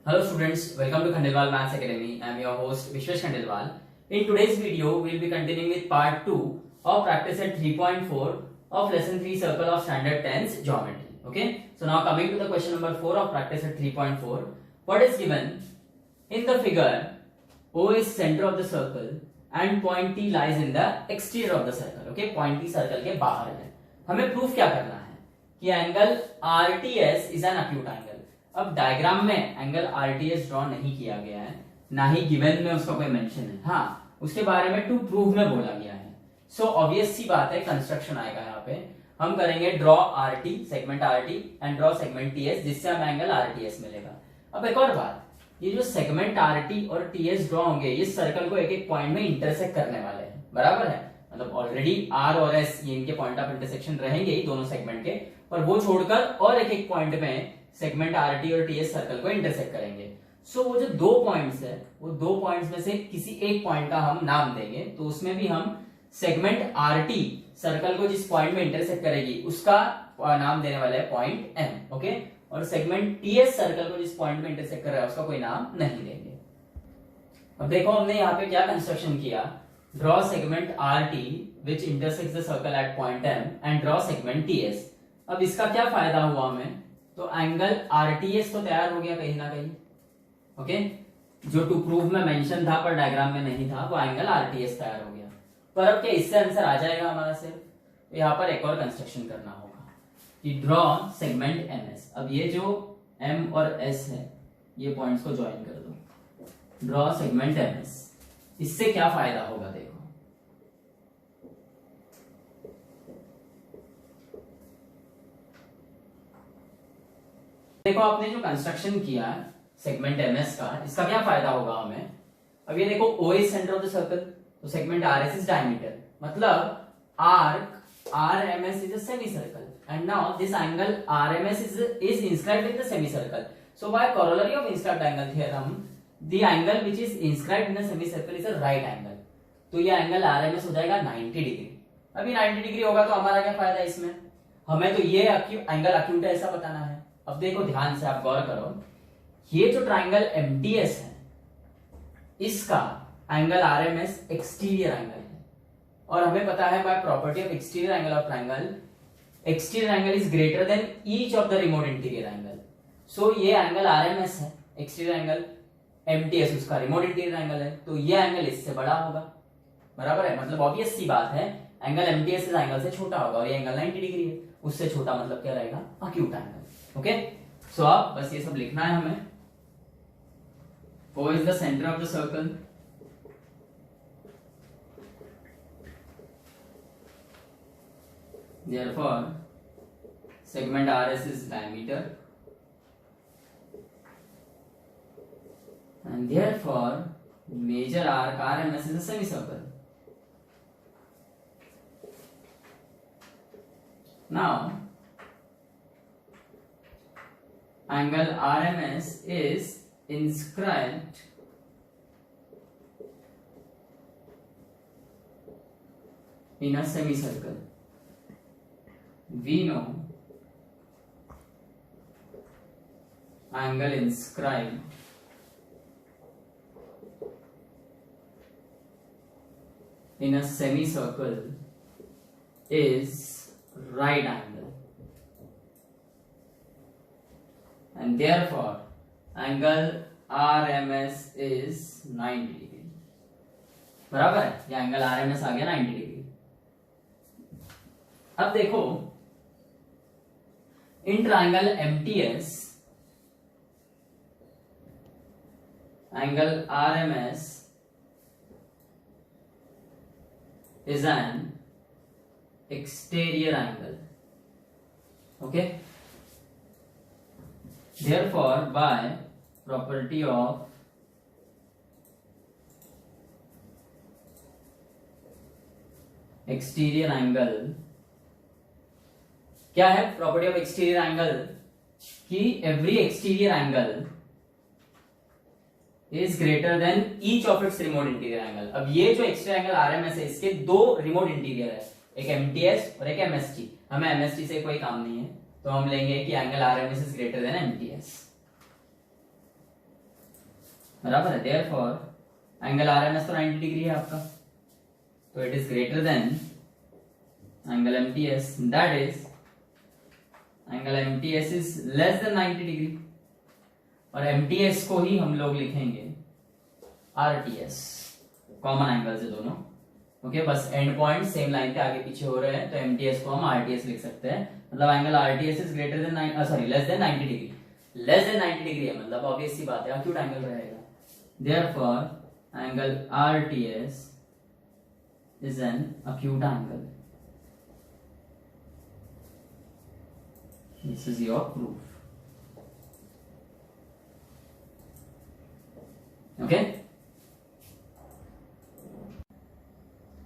Hello students, welcome to Khandelwal Maths Academy. I am your host Vishwesh Khandelwal. In today's video, we will be continuing with part 2 of practice set 3.4 of lesson 3 circle of standard 10's geometry. Okay, so now coming to the question number 4 of practice set 3.4. What is given in the figure? O is center of the circle and point T lies in the exterior of the circle. Okay, point T circle के बाहर है. हमें proof क्या करना है कि angle RTS is an acute angle. अब diagram में एंगल आरटीएस ड्रॉ नहीं किया गया है, ना ही गिवन में उसका कोई मेंशन है. हाँ, उसके बारे में टू प्रूव में बोला गया है. सो ऑब्वियस सी बात है, कंस्ट्रक्शन आएगा यहाँ पे. हम करेंगे draw RT segment RT and draw segment TS, जिससे हमें एंगल आरटीएस मिलेगा. अब एक और बात, ये जो सेगमेंट आरटी और टीएस ड्रॉ होंगे, ये सर्कल को एक एक पॉइंट में इंटरसेक्ट करने वाले हैं. बराबर है, मतलब ऑलरेडी आर और एस ये इनके पॉइंट ऑफ इंटरसेक्शन रहेंगे ही दोनों सेगमेंट के, और वो छोड़कर और एक एक पॉइंट में सेगमेंट आरटी और टीएस सर्कल को इंटरसेक्ट करेंगे. सो वो जो दो पॉइंट्स है, वो दो पॉइंट्स में से किसी एक पॉइंट का हम नाम देंगे. तो उसमें भी हम सेगमेंट आरटी सर्कल को जिस पॉइंट में इंटरसेक्ट करेगी उसका नाम देने वाले हैं पॉइंट एम. ओके, और सेगमेंट टीएस सर्कल को जिस पॉइंट में इंटरसेक्ट कर रहा है उसका कोई नाम नहीं देंगे. अब देखो हमने यहाँ पे क्या कंस्ट्रक्शन किया. Draw segment RT which intersects the circle at point M and draw segment TS. अब इसका क्या फायदा हुआ हमें, तो एंगल आरटीएस तो तैयार हो गया कहीं ना कहीं. ओके, जो टू प्रूव में मेंशन था पर डायग्राम में नहीं था, वो एंगल आरटीएस तैयार हो गया. पर अब क्या इससे आंसर आ जाएगा हमारा सिर्फ? यहाँ पर एक और कंस्ट्रक्शन करना होगा कि ड्रॉ सेगमेंट एमएस. अब ये जो एम और एस है, ये पॉइंट्स को ज्वाइन कर दो. Draw segment MS. इससे क्या फायदा होगा देखो. देखो आपने जो कंस्ट्रक्शन किया है सेगमेंट एमएस का, इसका क्या फायदा होगा हमें. अब ये देखो O is centre of the circle, तो सेगमेंट RS इज डायमीटर, मतलब arc RMS is a semicircle and now this angle RMS is inscribed in the semicircle. So by corollary of inscribed angle theorem the angle which is inscribed in a semicircle is a right angle. तो ये angle RMS हो जाएगा 90 degree. अभी 90 degree होगा तो हमारा क्या फायदा इसमें, हमें तो ये एंगल एक्यूट है ऐसा बताना है. अब देखो ध्यान से आप गौर करो, ये जो ट्राइंगल एमटीएस है इसका एंगल आरएमएस एक्सटीरियर एंगल है, और हमें पता है by property of exterior angle of triangle, exterior angle is greater than each of the remote interior angle. So ये एंगल आरएमएस है, एक्सटीरियर एंगल, एमटीएस उसका रिमोट इंटीरियर एंगल है, तो ये एंगल इससे बड़ा होगा. बराबर है, मतलब ऑब्वियस सी बात है एंगल एमटीएस इस एंगल से छोटा होगा, और ये एंगल 90 डिग्री है, उससे छोटा मतलब क्या रहेगा, अक्यूट एंगल. ओके, सो अब बस ये सब लिखना है हमें. O is the center of the circle, therefore segment RS is diameter, and therefore major arc RMS is a semicircle. Now angle RMS is inscribed in a semicircle. We know angle inscribed in a semicircle is right angle, and therefore angle RMS is 90 degree. बराबर है, ये angle RMS आ गया 90 degree. अब देखो in triangle MTS angle RMS is an exterior angle. Okay, therefore by property of exterior angle, क्या है property of exterior angle, कि every exterior angle is greater than each of its remote interior angle. अब ये जो exterior angle RMS है, इसके दो remote interior है, एक एमटीएस और एक एमएसटी. हमें एमएसटी से कोई काम नहीं है, तो हम लेंगे कि angle RMS is greater then MTS. बराबर है। देयरफॉर एंगल आरएमएस तो 90 डिग्री है आपका, तो it is greater then angle MTS, that is angle MTS is less than 90 degree, और एमटीएस को ही हम लोग लिखेंगे आरटीएस, कॉमन एंगल्स है दोनों। ओके, बस एंड पॉइंट सेम लाइन के आगे पीछे हो रहे हैं, तो एमटीएस को हम आरटीएस लिख सकते हैं। मतलब angle RTS is greater than sorry less than 90 degree, less than 90 degree है मतलब ऑब्वियस सी बात है अक्यूट एंगल रहेगा। Therefore angle RTS is an acute angle. This is your proof. Okay,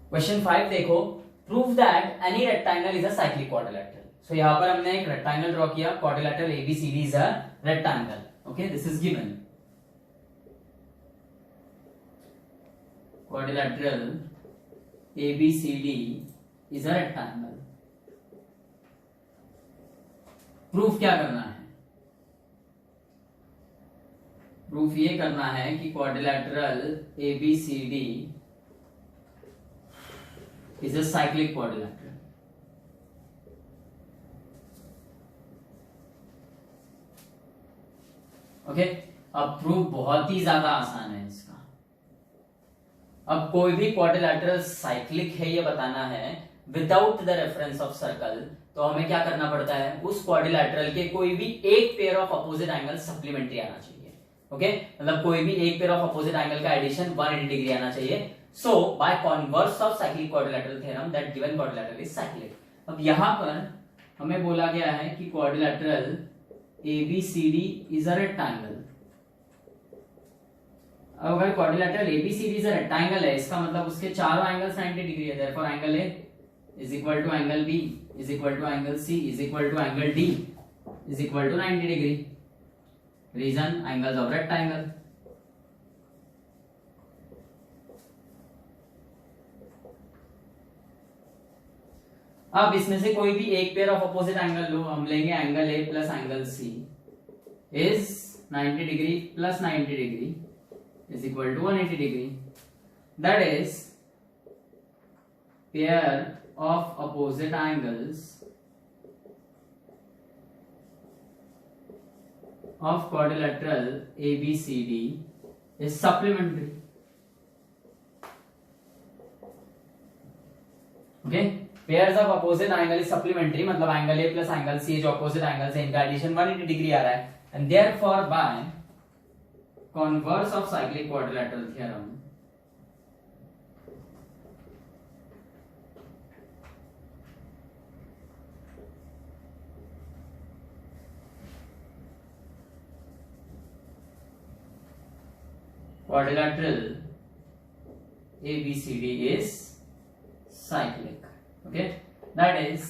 question 5 देखो, prove that any rectangle is a cyclic quadrilateral. So यहां पर हमने एक रेक्टेंगल ड्रॉ किया, quadrilateral ABCD is a rectangle. Okay, this is given, quadrilateral ABCD is a rectangle. Proof क्या करना है? Proof ये करना है कि quadrilateral ABCD is a cyclic quadrilateral. Okay, अब प्रूफ बहुत ही ज्यादा आसान है इसका। अब कोई भी क्वाड्रिलेटरल साइक्लिक है ये बताना है without the reference of circle, तो हमें क्या करना पड़ता है, उस क्वाड्रिलेटरल के कोई भी एक pair of opposite angle supplementary आना चाहिए। ओके, मतलब कोई भी एक पेयर ऑफ अपोजिट एंगल का एडिशन 180 डिग्री आना चाहिए। So by converse of cyclic quadrilateral theorem that given quadrilateral is cyclic. अब यहां पर हमें बोला गया है कि quadrilateral ABCD is a rectangle. अब अगर quadrilateral ABCD is a rectangle है, इसका मतलब उसके चारों एंगल्स 90 डिग्री है। Therefore angle A is equal to angle B is equal to angle C is equal to angle D is equal to 90 degree. Reason, angles of rectangle. अब इसमें से कोई भी एक पेयर ऑफ अपोजिट एंगल लो, हम लेंगे angle A plus angle C is 90 degree plus 90 degree is equal to 180 degree. That is pair of opposite angles of quadrilateral ABCD is supplementary. Okay, pairs of opposite angle is supplementary, मतलब angle A plus angle C जो opposite angles है, इनका addition 180 degree आ रहा है, and therefore by converse of cyclic quadrilateral theorem quadrilateral ABCD is cyclic. Okay, that is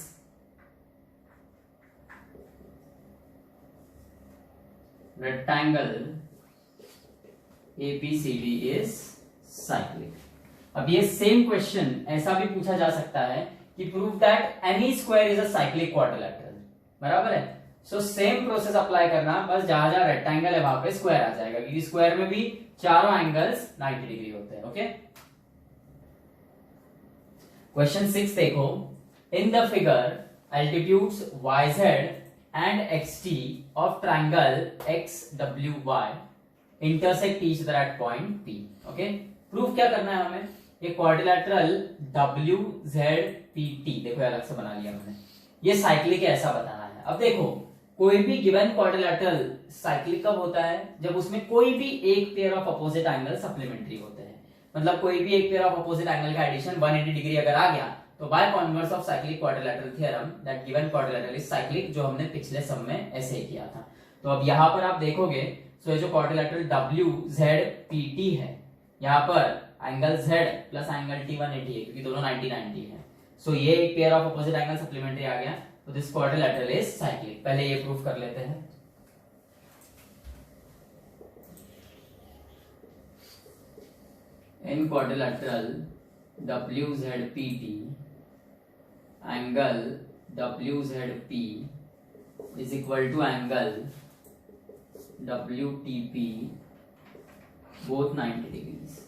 rectangle ABCD is cyclic. अब ये same question ऐसा भी पूछा जा सकता है कि prove that N E square is a cyclic quadrilateral. बराबर है, सो सेम प्रोसेस अप्लाई करना, बस जहां जहां रेक्टेंगल है वहां पे स्क्वायर आ जाएगा, क्योंकि स्क्वायर में भी चारों एंगल्स 90 डिग्री होते हैं। ओके, क्वेश्चन 6 देखो, in the figure altitudes yz and xt of triangle xwy intersect each other at point p। Okay, proof क्या करना है हमें, ये क्वाड्रिलेटरल WZPT देखो अलग से बना लिया हमने, ये साइक्लिक है ऐसा बताना है। अब देखो, कोई भी गिवन क्वाड्रिलेटरल साइक्लिक कब होता है, जब उसमें कोई भी एक pair of opposite angle supplementary होते हैं। मतलब कोई भी एक पेयर ऑफ अपोजिट एंगल का एडिशन 180 डिग्री अगर आ गया, तो by converse of cyclic quadrilateral theorem that given quadrilateral is cyclic, जो हमने पिछले सम में ऐसे ही किया था। तो अब यहां पर आप देखोगे, सो ये जो क्वाड्रिलेटरल WZPT है, यहाँ पर angle Z plus angle T 180 है, क्योंकि दोनों 90-90 है। सो ये एक pair of opposite angle supplementary आ गया, तो दिस क्वाड्रिलेटरल इज साइक्लिक। पहले ये प्रूफ कर लेते हैं। In quadrilateral WZPT angle WZP is equal to angle WTP both 90 degrees.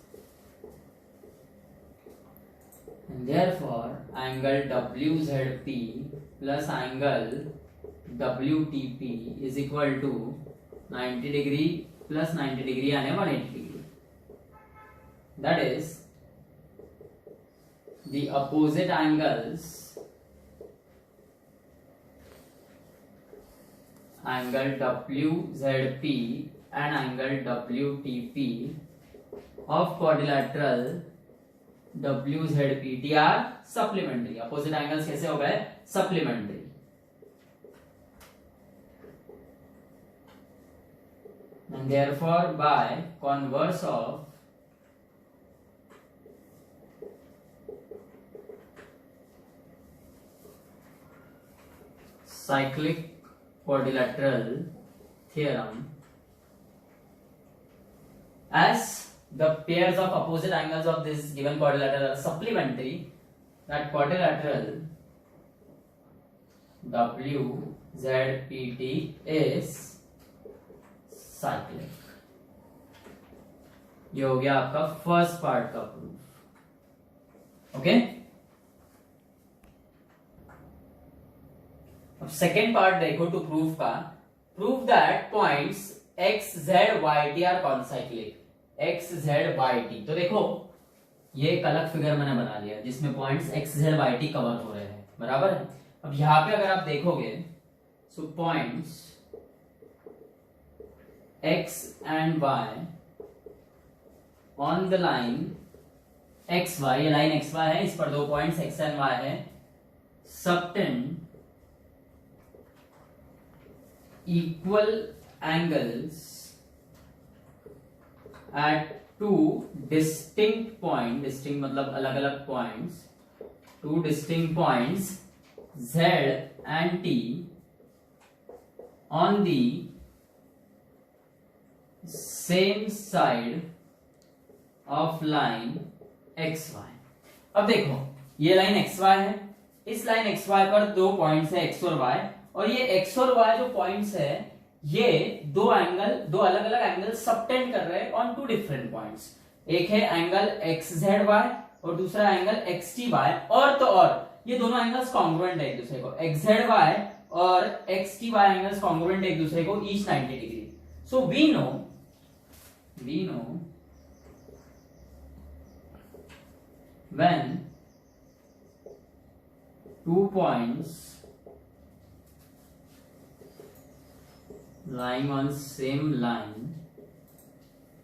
And therefore, angle WZP plus angle WTP is equal to 90 degree plus 90 degree and 180 degree. That is, the opposite angles, angle WZP and angle WTP of quadrilateral WZPT are supplementary. Opposite angles कैसे हो गए? Supplementary. And therefore, by converse of cyclic quadrilateral theorem, as the pairs of opposite angles of this given quadrilateral are supplementary, that quadrilateral WZPT is cyclic. ये हो गया आपका first part का proof. Okay, अब second part देखो to proof का. Proof that points x z y t are concyclic. x z y t, तो देखो ये एक अलग फिगर मैंने बना लिया जिसमें points x z y t cover हो रहे हैं, बराबर है. अब यहां पे अगर आप देखोगे, so points x and y on the line x y, ये लाइन x y है, इस पर दो पॉइंट्स x and y है, subtend equal angles at two distinct points, distinct मतलब अलग अलग points, two distinct points z and t on the same side of line xy. अब देखो ये लाइन xy है, इस लाइन xy पर दो पॉइंट्स है x और y, और ये x और y जो पॉइंट्स है ये दो अलग अलग एंगल सबटेंड कर रहे हैं ऑन टू डिफरेंट पॉइंट्स. एक है एंगल xzy और दूसरा एंगल xty, और तो और ये दोनों एंगल्स कॉन्ग्रुएंट है एक दूसरे को. xzy और xty एंगल्स कॉन्ग्रुएंट है एक दूसरे को, each 90 degree. So we know when two points lying on same line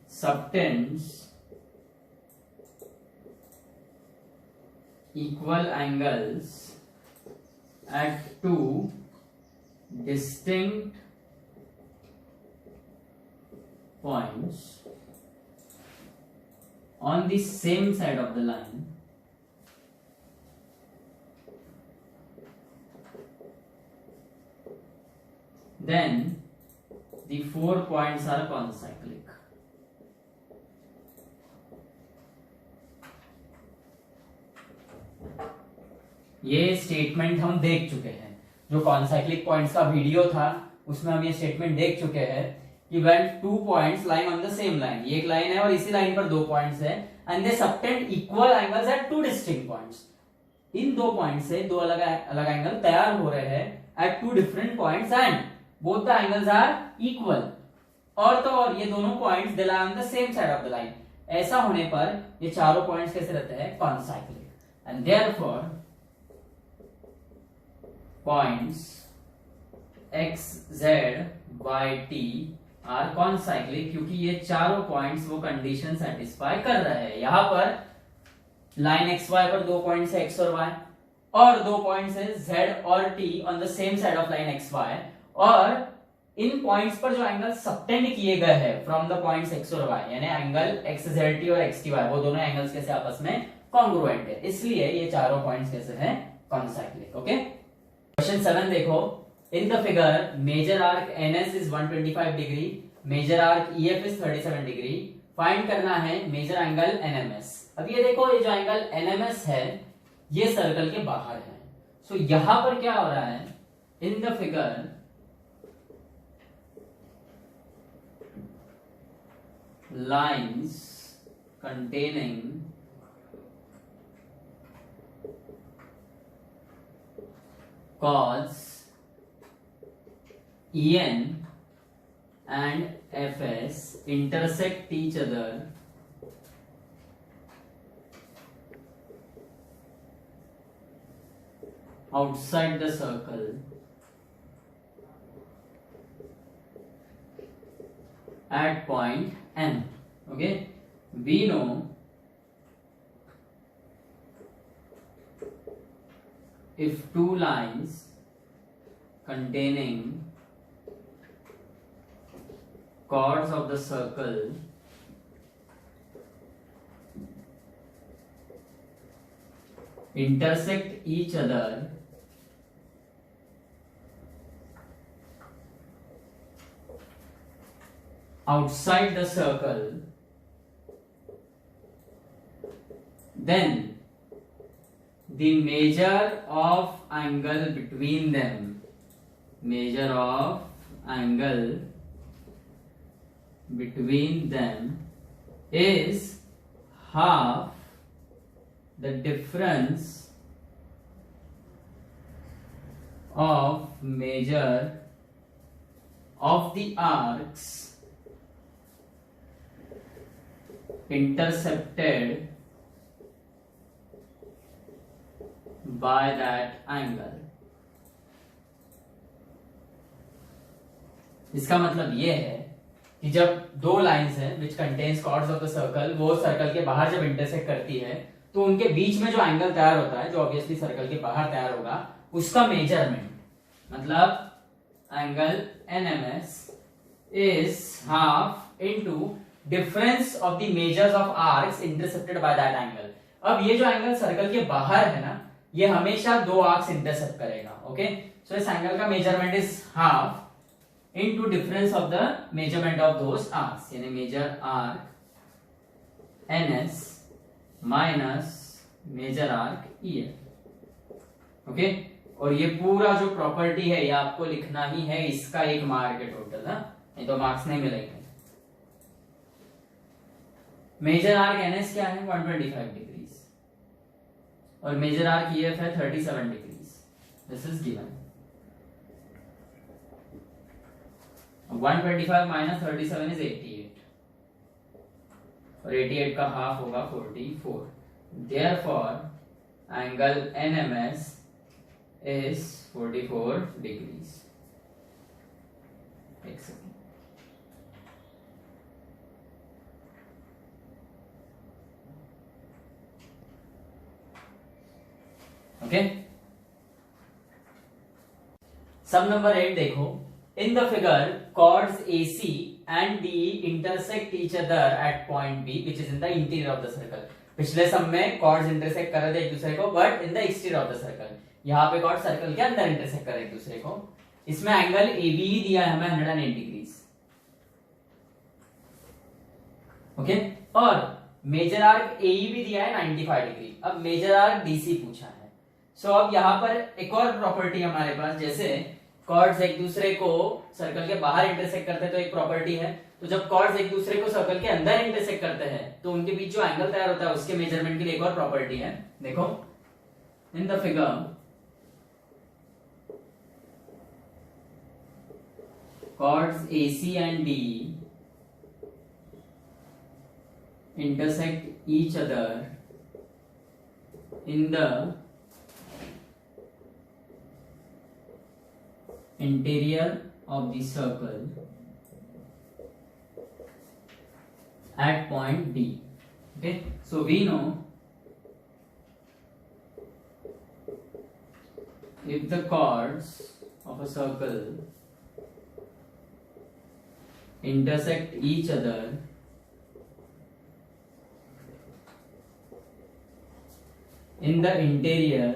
subtends equal angles at two distinct points on the same side of the line, then the 4 points are concyclic. ये statement हम देख चुके हैं, जो concyclic points का video था उसमें हम ये स्टेटमेंट देख चुके हैं कि when two points lying on the same line, ये एक लाइन है और इसी लाइन पर दो पॉइंट्स है, and they subtend equal angles at two distinct points. इन दो पॉइंट से दो अलग अलग एंगल तैयार हो रहे हैं at two different points and both the angles are equal. और तो और ये दोनों points they lie on the same side of the line. ऐसा होने पर ये चारों पॉइंट्स कैसे रहते हैं? Concyclic. And therefore points x z y t are concyclic, क्योंकि ये चारों पॉइंट्स वो कंडीशन सेटिस्फाई कर रहे हैं. यहां पर लाइन xy पर दो पॉइंट्स है x और y, और दो पॉइंट्स है z और t on the same side of line xy, और इन पॉइंट्स पर जो एंगल सबटेंड किए गए हैं फ्रॉम द पॉइंट्स x और y, यानी एंगल xzt और xty, वो दोनों एंगल्स कैसे आपस में कॉन्ग्रुएंट है, इसलिए ये चारों पॉइंट्स कैसे हैं? कॉन्साइक्लिक. ओके, क्वेश्चन 7 देखो. In the figure, major arc NS is 125 degree, major arc EF is 37 degree. Find करना है major angle NMS. अब ये देखो, ये जो एंगल NMS है ये सर्कल के बाहर है. सो यहां पर क्या हो रहा है? In the figure, lines containing chords En and Fs intersect each other outside the circle at point N. Okay, we know if two lines containing chords of the circle intersect each other outside the circle, then the measure of angle between them, measure of angle between them is half the difference of measure of the arcs intercepted by that angle. इसका मतलब ये है कि जब दो lines हैं which contains chords of the circle, वो circle के बाहर जब इंटरसेक्ट करती है तो उनके बीच में जो एंगल तैयार होता है, जो ऑब्वियसली सर्कल के बाहर तैयार होगा, उसका मेजरमेंट मतलब angle NMS is half into difference of the measures of arcs intercepted by that angle. अब ये जो एंगल सर्कल के बाहर है ना, ये हमेशा दो आर्क्स इंटरसेप्ट करेगा. ओके, सो इस एंगल का measurement is half into difference of the measurement of those arcs, यानी major arc NS minus major arc EF. Okay, और ये पूरा जो प्रॉपर्टी है ये आपको लिखना ही है, इसका एक मार्क है टोटल, ना नहीं तो मार्क्स नहीं मिलेंगे. मेजर आर्क NS क्या है 125 डिग्रीज और मेजर आर्क EF है 37 degrees. This is given. 125 minus 37 is 88 और 88 का हाफ होगा 44. Therefore angle NMS is 44 degrees. एक सेकंड. ओके, सम नंबर 8 देखो. In the figure, chords AC and DE intersect each other at point B, which is in the interior of the circle. पिछले सम में chords intersect कर रहे थे एक दूसरे को, but in the exterior of the circle. यहाँ पे chords circle के अंदर intersect कर रहे एक दूसरे को. इसमें एंगल AB ही दिया है हमें 108 डिग्रीज. ओके, और मेजर आर्क AE भी दिया है 95 डिग्री. अब मेजर आर्क DC पूछा है. सो अब यहाँ पर एक और प्रॉपर्टी हमारे पास, जैसे कॉर्ड्स एक दूसरे को सर्कल के बाहर इंटरसेक्ट करते हैं तो एक प्रॉपर्टी है, तो जब कॉर्ड्स एक दूसरे को सर्कल के अंदर इंटरसेक्ट करते हैं तो उनके बीच जो एंगल तैयार होता है उसके मेजरमेंट के लिए एक और प्रॉपर्टी है. देखो, in the figure chords AC and DE intersect each other in the interior of the circle at point D. Okay, so we know if the chords of a circle intersect each other in the interior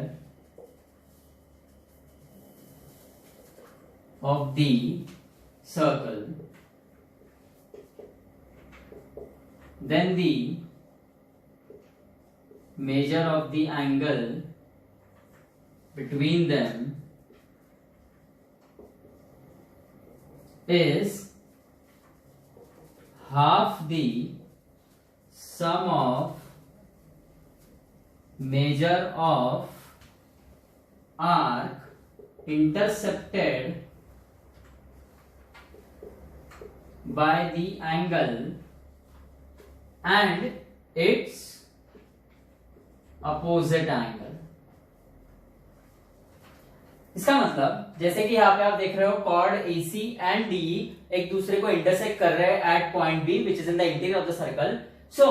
of the circle, then the measure of the angle between them is half the sum of measure of arc intercepted by the angle and its opposite angle। इसका मतलब जैसे कि यहाँ पे आप देख रहे हो कॉर्ड AC एंड DE एक दूसरे को इंटरसेक्ट कर रहे हैं at point B which is in the interior of the circle. So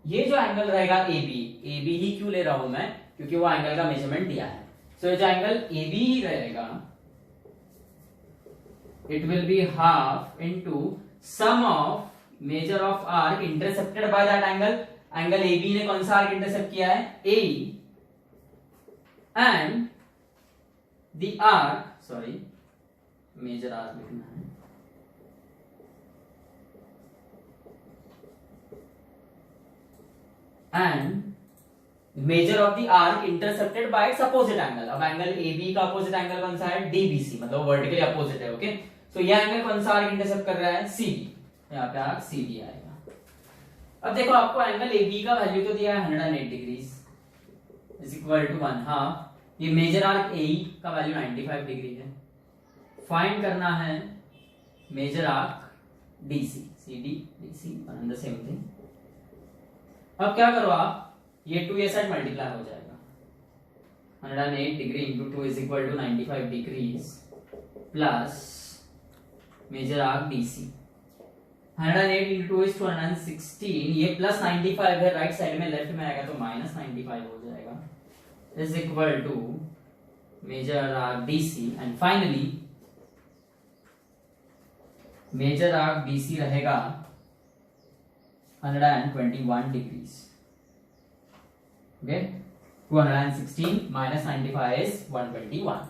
ये जो एंगल रहेगा AB ही क्यों ले रहा हूं मैं, क्योंकि वो एंगल का मेजरमेंट दिया है। सो ये जो एंगल AB ही रहेगा it will be half into sum of major of arc intercepted by that angle. Angle AB ने कौन सा आर्क इंटरसेप्ट किया है, AE, and the arc, sorry, major arc लिखना है, and measure of the arc intercepted by its opposite angle। अब angle AB का opposite angle कौन सा है, DBC, मतलब वर्टिकली अपोजिट है। ओके, सो ये एंगल कौन सा आर्क इंटरसेप्ट कर रहा है, CD। यहाँ पे आर्क CD आएगा। अब देखो आपको एंगल AB का वैल्यू तो दिया है 108 डिग्रीज इज इक्वल टू 1/2। ये मेजर आर्क AE का वैल्यू 95 डिग्री है। फाइंड करना है major arc DC, CD DC one the same thing. अब क्या करो आप, ये 2 ये साइड मल्टीप्लाई हो जाएगा, 108 degree into 2 is equal to 95 degrees plus major arc DC। 108 into 2 is 216, ये प्लस 95 है, राइट साइड में लेफ्ट में आएगा तो माइनस 95 हो जाएगा, is equal to measure arc DC, and finally measure arc DC रहेगा 121 degrees। okay, 216 minus 95 is 121।